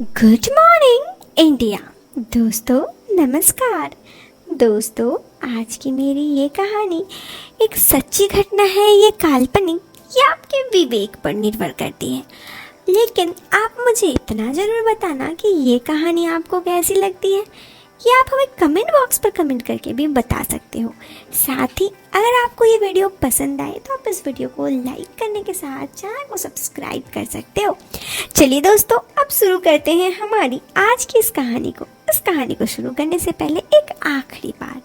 Good morning India. दोस्तों नमस्कार। दोस्तों आज की मेरी ये कहानी एक सच्ची घटना है, ये काल्पनिक, ये आपके विवेक पर निर्भर करती है। लेकिन आप मुझे इतना ज़रूर बताना कि ये कहानी आपको कैसी लगती है। ये आप हमें कमेंट बॉक्स पर कमेंट करके भी बता सकते हो। साथ ही अगर आपको ये वीडियो पसंद आए तो आप इस वीडियो को लाइक करने के साथ चैनल को सब्सक्राइब कर सकते हो। चलिए दोस्तों, अब शुरू करते हैं हमारी आज की इस कहानी को। इस कहानी को शुरू करने से पहले एक आखिरी बात,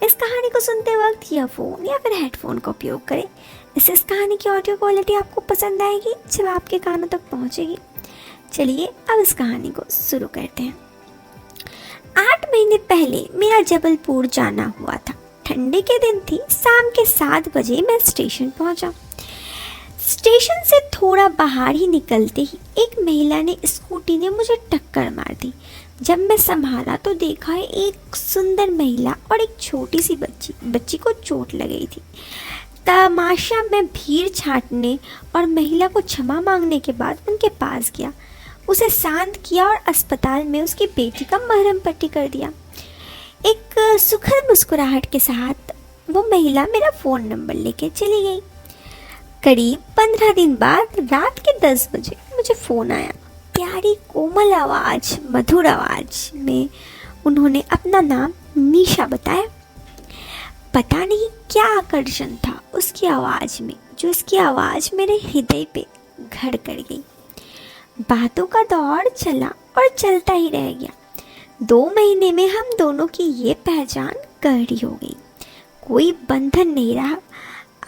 इस कहानी को सुनते वक्त ईयरफोन या फिर हेडफोन का उपयोग करें। इससे इस कहानी की ऑडियो क्वालिटी आपको पसंद आएगी जब आपके कानों तक पहुंचेगी। चलिए अब इस कहानी को शुरू करते हैं। 8 महीने पहले मेरा जबलपुर जाना हुआ था। ठंडी के दिन थी। शाम के 7 बजे मैं स्टेशन पहुंचा। स्टेशन से थोड़ा बाहर ही निकलते ही एक महिला ने स्कूटी ने मुझे टक्कर मार दी। जब मैं संभाला तो देखा एक सुंदर महिला और एक छोटी सी बच्ची को चोट लग गई थी। तमाशा में भीड़ छाटने और महिला को क्षमा मांगने के बाद उनके पास गया, उसे शांत किया और अस्पताल में उसकी बेटी का मरहम पट्टी कर दिया। एक सुखद मुस्कुराहट के साथ वो महिला मेरा फ़ोन नंबर लेके चली गई। करीब 15 दिन बाद रात के 10 बजे मुझे फ़ोन आया। प्यारी कोमल आवाज़, मधुर आवाज़ में उन्होंने अपना नाम निशा बताया। पता नहीं क्या आकर्षण था उसकी आवाज़ में, जो उसकी आवाज़ मेरे हृदय पे घर कर गई। बातों का दौर चला और चलता ही रह गया। 2 महीने में हम दोनों की ये पहचान गहरी हो गई। कोई बंधन नहीं रहा।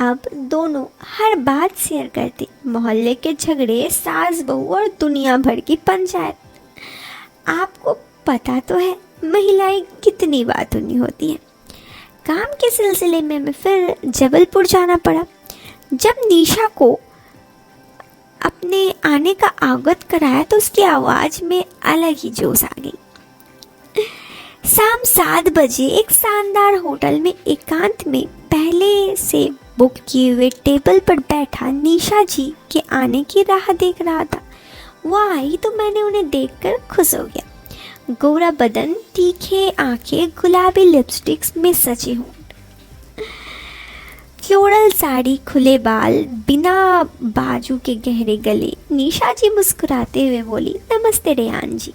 अब दोनों हर बात शेयर करते, मोहल्ले के झगड़े, सास बहू और दुनिया भर की पंचायत। आपको पता तो है महिलाएं कितनी बातूनी होती हैं। काम के सिलसिले में मैं फिर जबलपुर जाना पड़ा। जब निशा को अपने आने का अवगत कराया तो उसकी आवाज़ में अलग ही जोश आ गई। शाम 7 बजे एक शानदार होटल में एकांत में पहले से बुक किए हुए टेबल पर बैठा निशा जी के आने की राह देख रहा था। वह आई तो मैंने उन्हें देखकर खुश हो गया। गोरा बदन, तीखे आंखें, गुलाबी लिपस्टिक्स में सजे हों, फ्लोरल साड़ी, खुले बाल, बिना बाजू के गहरे गले। निशा जी मुस्कुराते हुए बोली, नमस्ते रेयान जी।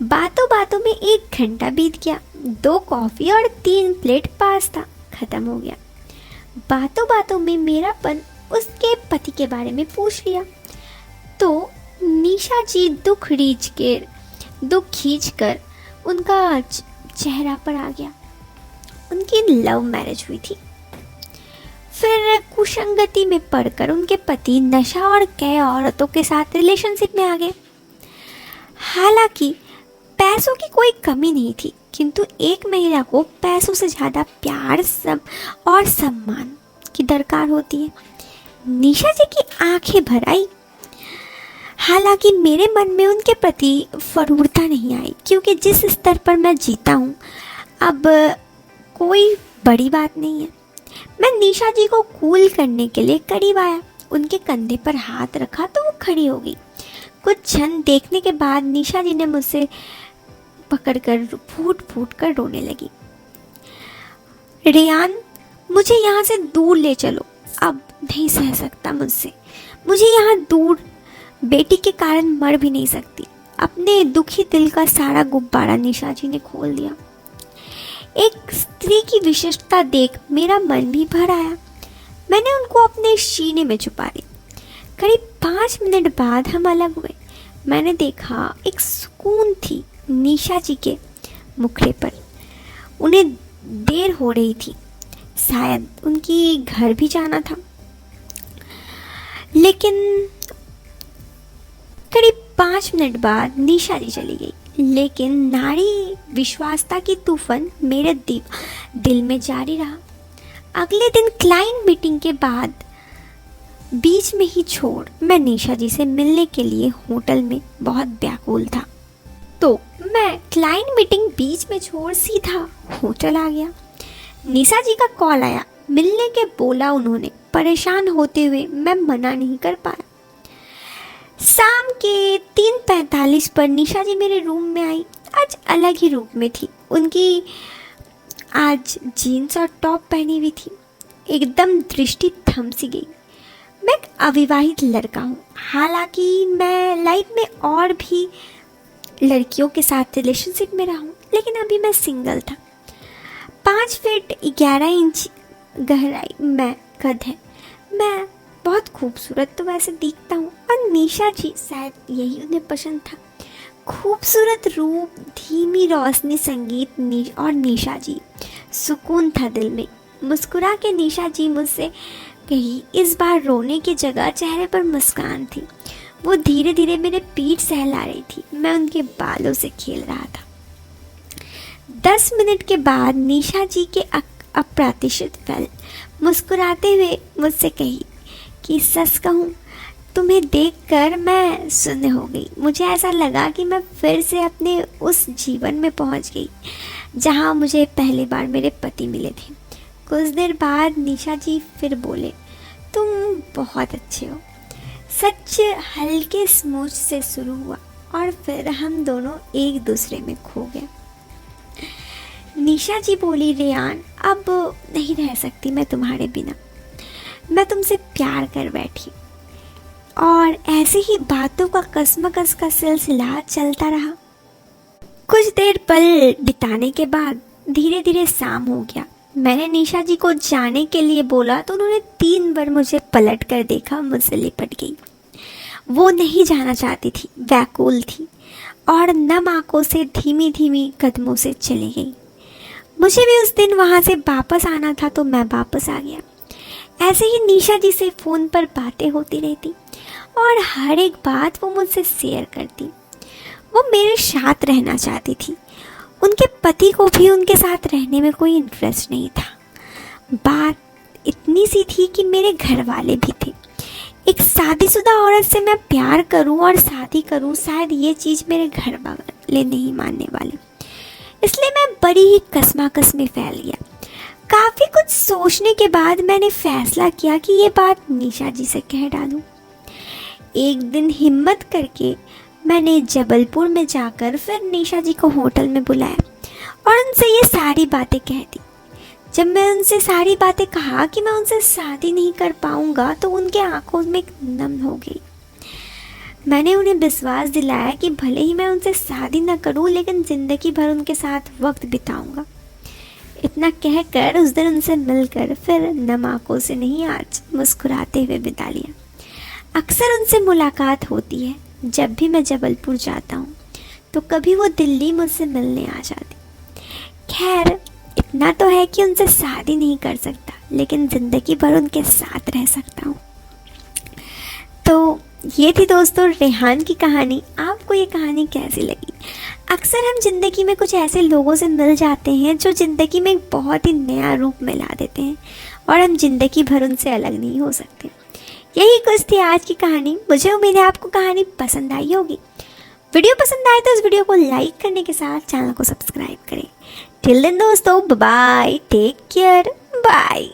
बातों बातों में 1 घंटा बीत गया। 2 कॉफ़ी और 3 प्लेट पास्ता खत्म हो गया। बातों बातों में मेरापन उसके पति के बारे में पूछ लिया तो निशा जी दुख खींच कर उनका चेहरा पर आ गया। उनकी लव मैरिज हुई थी। फिर कुसंगति में पड़कर उनके पति नशा और कई औरतों के साथ रिलेशनशिप में आ गए। हालांकि पैसों की कोई कमी नहीं थी, किंतु एक महिला को पैसों से ज़्यादा प्यार और सम्मान की दरकार होती है। निशा जी की आंखें भर आई। हालांकि मेरे मन में उनके प्रति फरूरता नहीं आई, क्योंकि जिस स्तर पर मैं जीता हूँ अब कोई बड़ी बात नहीं है। मैं निशा जी को कूल करने के लिए करीब आया। उनके कंधे पर हाथ रखा तो वो खड़ी हो गई। कुछ क्षण देखने के बाद निशा जी ने मुझसे पकड़कर फूट फूट कर रोने लगी। रेयान, मुझे यहाँ से दूर ले चलो, अब नहीं सह सकता मुझसे। मुझे यहाँ दूर, बेटी के कारण मर भी नहीं सकती। अपने दुखी दिल का सारा गुब्बारा निशा जी ने खोल दिया। एक स्त्री की विशेषता देख मेरा मन भी भर आया। मैंने उनको अपने सीने में छुपा लिया। करीब 5 मिनट बाद हम अलग हुए। मैंने देखा एक सुकून थी निशा जी के मुखड़े पर। उन्हें देर हो रही थी, शायद उनकी घर भी जाना था। लेकिन करीब 5 मिनट बाद निशा जी चली गई। लेकिन नारी विश्वासता की तूफान मेरे दिल में जारी रहा। अगले दिन क्लाइंट मीटिंग के बाद बीच में ही छोड़ मैं निशा जी से मिलने के लिए होटल में बहुत व्याकुल था। तो मैं क्लाइंट मीटिंग बीच में छोड़ सीधा होटल आ गया। निशा जी का कॉल आया, मिलने के बोला उन्होंने। परेशान होते हुए मैं मना नहीं कर पाया। शाम के 3:45 पर निशा जी मेरे रूम में आई। आज अलग ही रूप में थी। उनकी आज जीन्स और टॉप पहनी हुई थी। एकदम दृष्टि थम सी गई। मैं एक अविवाहित लड़का हूँ। हालांकि मैं लाइफ में और भी लड़कियों के साथ रिलेशनशिप में रहा हूँ, लेकिन अभी मैं सिंगल था। 5 फीट 11 इंच गहराई में कद है। मैं बहुत खूबसूरत तो वैसे दिखता हूँ, और निशा जी शायद यही उन्हें पसंद था। खूबसूरत रूप, धीमी रोशनी, संगीत और निशा जी। सुकून था दिल में। मुस्कुरा के निशा जी मुझसे कही। इस बार रोने की जगह चेहरे पर मुस्कान थी। वो धीरे धीरे मेरे पीठ सहला रही थी। मैं उनके बालों से खेल रहा था। 10 मिनट के बाद निशा जी के अप्रत्याशित पल मुस्कुराते हुए मुझसे कही कि सच कहूँ, तुम्हें देखकर मैं शून्य हो गई। मुझे ऐसा लगा कि मैं फिर से अपने उस जीवन में पहुंच गई जहां मुझे पहली बार मेरे पति मिले थे। कुछ देर बाद निशा जी फिर बोले, तुम बहुत अच्छे हो। सच हल्के स्मूच से शुरू हुआ और फिर हम दोनों एक दूसरे में खो गए। निशा जी बोली, रेयान, अब नहीं रह सकती मैं तुम्हारे बिना। मैं तुमसे प्यार कर बैठी। और ऐसे ही बातों का कसमकस का सिलसिला चलता रहा। कुछ देर पल बिताने के बाद धीरे धीरे शाम हो गया। मैंने निशा जी को जाने के लिए बोला तो उन्होंने 3 बार मुझे पलट कर देखा, मुझसे लिपट गई। वो नहीं जाना चाहती थी, व्याकुल थी और नम आंखों से धीमी धीमी कदमों से चली गई। मुझे भी उस दिन वहाँ से वापस आना था तो मैं वापस आ गया। ऐसे ही निशा जी से फ़ोन पर बातें होती रहती और हर एक बात वो मुझसे शेयर करती। वो मेरे साथ रहना चाहती थी। उनके पति को भी उनके साथ रहने में कोई इंटरेस्ट नहीं था। बात इतनी सी थी कि मेरे घर वाले भी थे। एक शादीशुदा औरत से मैं प्यार करूं और शादी करूं, शायद ये चीज़ मेरे घर वाले नहीं मानने वाले। इसलिए मैं बड़ी ही कसमाकस में फैल गया। काफ़ी कुछ सोचने के बाद मैंने फैसला किया कि ये बात निशा जी से कह डालूं। एक दिन हिम्मत करके मैंने जबलपुर में जाकर फिर निशा जी को होटल में बुलाया और उनसे ये सारी बातें कह दी। जब मैं उनसे सारी बातें कहा कि मैं उनसे शादी नहीं कर पाऊंगा तो उनके आंखों में नम हो गई। मैंने उन्हें विश्वास दिलाया कि भले ही मैं उनसे शादी न करूं, लेकिन ज़िंदगी भर उनके साथ वक्त बिताऊंगा। इतना कहकर उस दिन उनसे मिलकर फिर नम आंखों से नहीं, आज मुस्कुराते हुए बिता लिया। अक्सर उनसे मुलाकात होती है। जब भी मैं जबलपुर जाता हूँ तो कभी वो दिल्ली मुझसे मिलने आ जाती। खैर, इतना तो है कि उनसे शादी नहीं कर सकता, लेकिन ज़िंदगी भर उनके साथ रह सकता हूँ। तो ये थी दोस्तों रेहान की कहानी। आपको ये कहानी कैसी लगी? अक्सर हम ज़िंदगी में कुछ ऐसे लोगों से मिल जाते हैं जो ज़िंदगी में एक बहुत ही नया रूप में ला देते हैं और हम ज़िंदगी भर उनसे अलग नहीं हो सकते। यही कुछ थी आज की कहानी। मुझे उम्मीद है आपको कहानी पसंद आई होगी। वीडियो पसंद आए तो इस वीडियो को लाइक करने के साथ चैनल को सब्सक्राइब करें। टिल देन दोस्तों, बाय, टेक केयर, बाय।